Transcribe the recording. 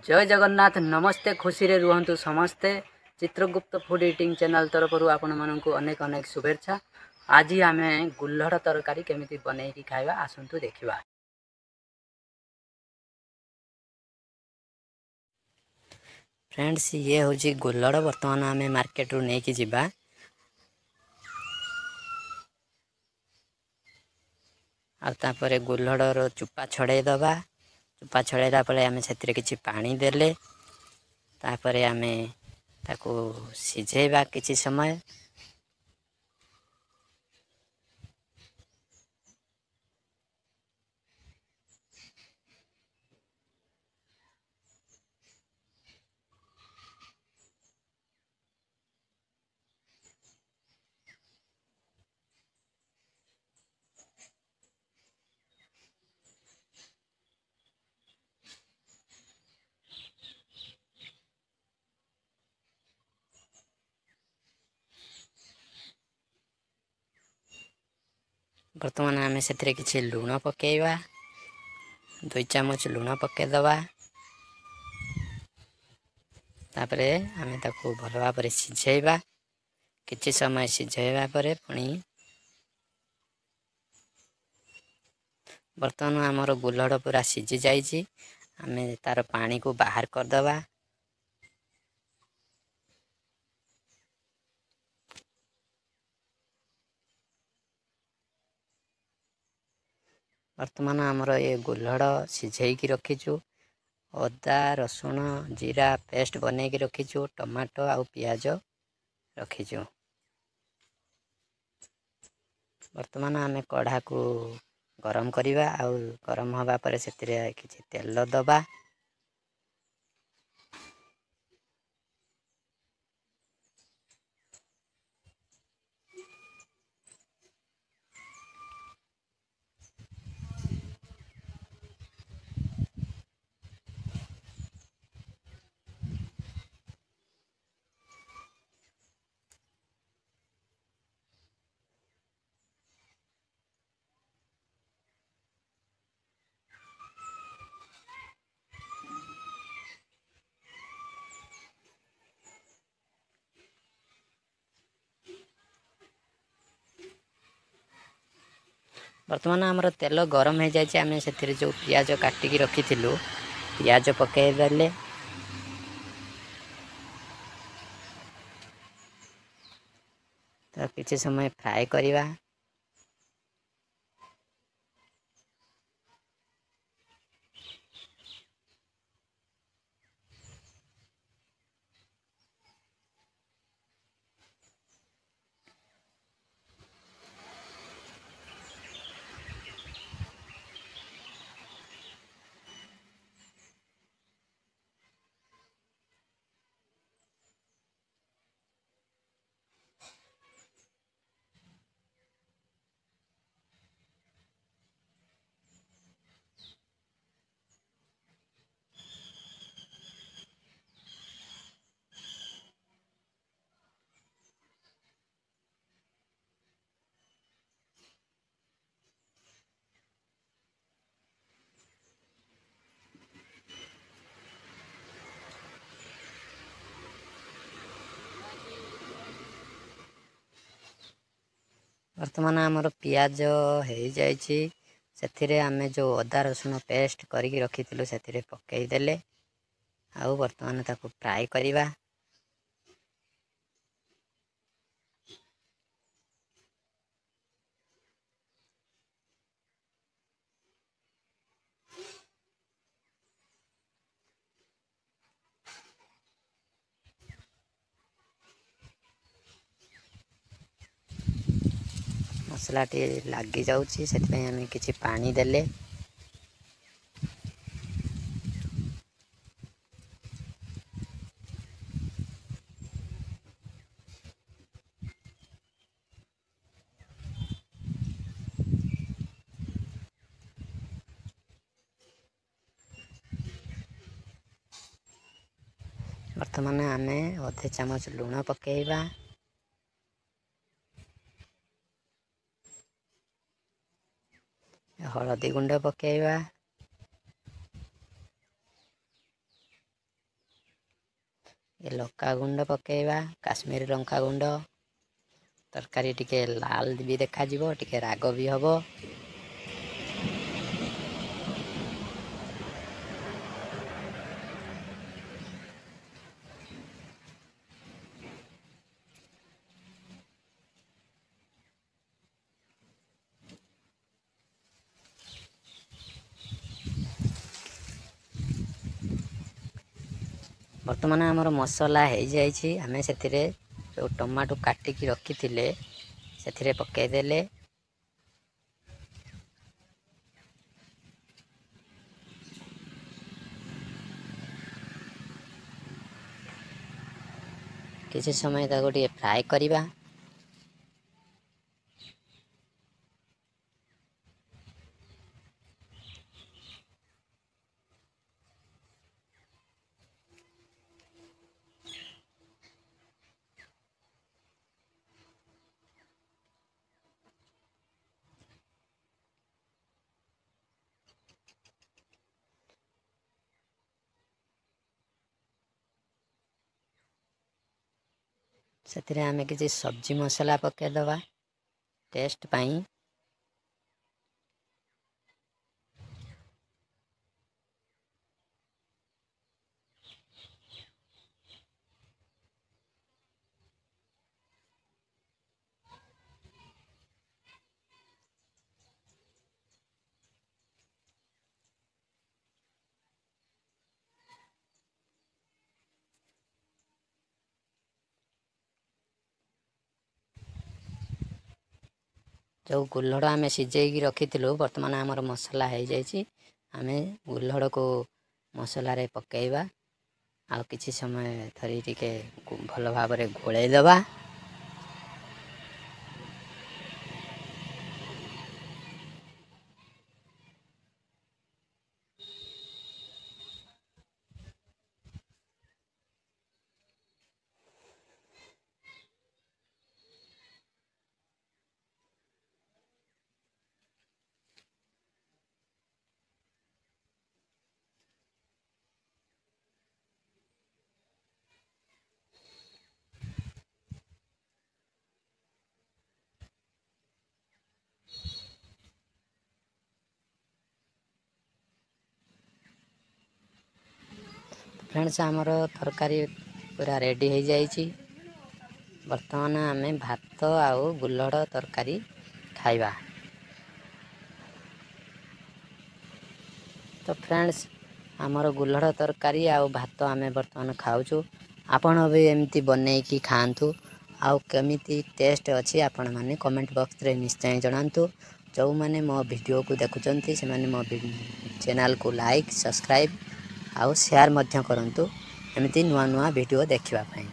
जय जगन्नाथ नमस्ते खुशी रे रुहंतु समस्ते। चित्रगुप्त फूड इटिंग चैनल तरफ आपण मानकु अनेक अनेक शुभेच्छा। आज आम गुल्हड़ तरकारी केमिति बनैकी खाइबा आसंतु देखिबा। फ्रेंड्स ये हूँ गुल्हड़ बर्तमान आम मार्केट रू नहीं जिबा। आपर गुल्हड़ चुपा छड़े दबा। चुपा छड़ेदा पर आम से किछि पानी देले तापर आम ताकू सिझेबा किछि समय। बर्तमान आम से किछि लुण पकेइबा। 2 चामच लुण पकेदबा। तापर आम ताकू भल भाव सिझेबा। किछि समय सिझेबा पर पुणी बर्तमान आमर गुल्हड़ पूरा सिझी जाइए। आम तार पानी को बाहर करदबा। बर्तमान आमर ये गुल्हड़ सिझेकी रखीचु। अदा रसुण जीरा पेस्ट बनैकी रखीचु। टमाटो आउ पियाज रखीचु। बर्तमान आम कढ़ा को गरम करिबा। आउ गरम हवा पर से किछि तेल दबा। बर्तमान आमर तेल गरम हो जाए। आम से जो पियाज काटिकी रखी पियाज पकईदेले। तो किसी समय फ्राए करिबा। बर्तमान आमर पियाज हो जाए। आम जो अदा रसुण पेस्ट करके रखी से पकईदेले। आउ बर्तमान ताकू फ्राए करिबा। मसला टी लगी जाउछि सेति आम किछि पानी देले। बर्तमान आम अधे चामच लुण पकेइबा। हलदी गुंड पकेइबा। ये लंका गुंड पकेଇବା काश्मीरी लंका गुंड तरकारी टिके लाल भी देखा जिवो टिके राग भी हबो। बर्तमान आमर मसला हो जाइए आमे से जो टमाटो काटिकी रखी से पकईदेले किसी समय ताको टिके फ्राए करिबा। से आमे किसी सब्जी मसला पकईदबा टेस्ट पाई। जो गुल्हड़ आम सीझे रखी बर्तमान आमर मसला हो जाए आमे गुल्हड़ को मसला रे पकईबा आ किछि समय थरी टिके भल भाव रे घोड़े दबा। फ्रेंड्स आमर तरकारी पूरा रेडी हो जाइए। बर्तमान आमे भात आउ गुल्हड़ तरकारी खाइबा। तो फ्रेंड्स आमर गुल्हड़ तरकारी आउ भात आमे बर्तमान खाऊचु। आपण भी एमती बनैकी खातु आउ केमिति टेस्ट अच्छी आपण माने कमेंट बॉक्स रे निश्चय जणांतु। जो माने मो वीडियो को देखुचंती से माने मो चैनल को लाइक सब्सक्राइब आउ शेयर मध्य करंतु एमती नुआ नुआ वीडियो देखिबा पई।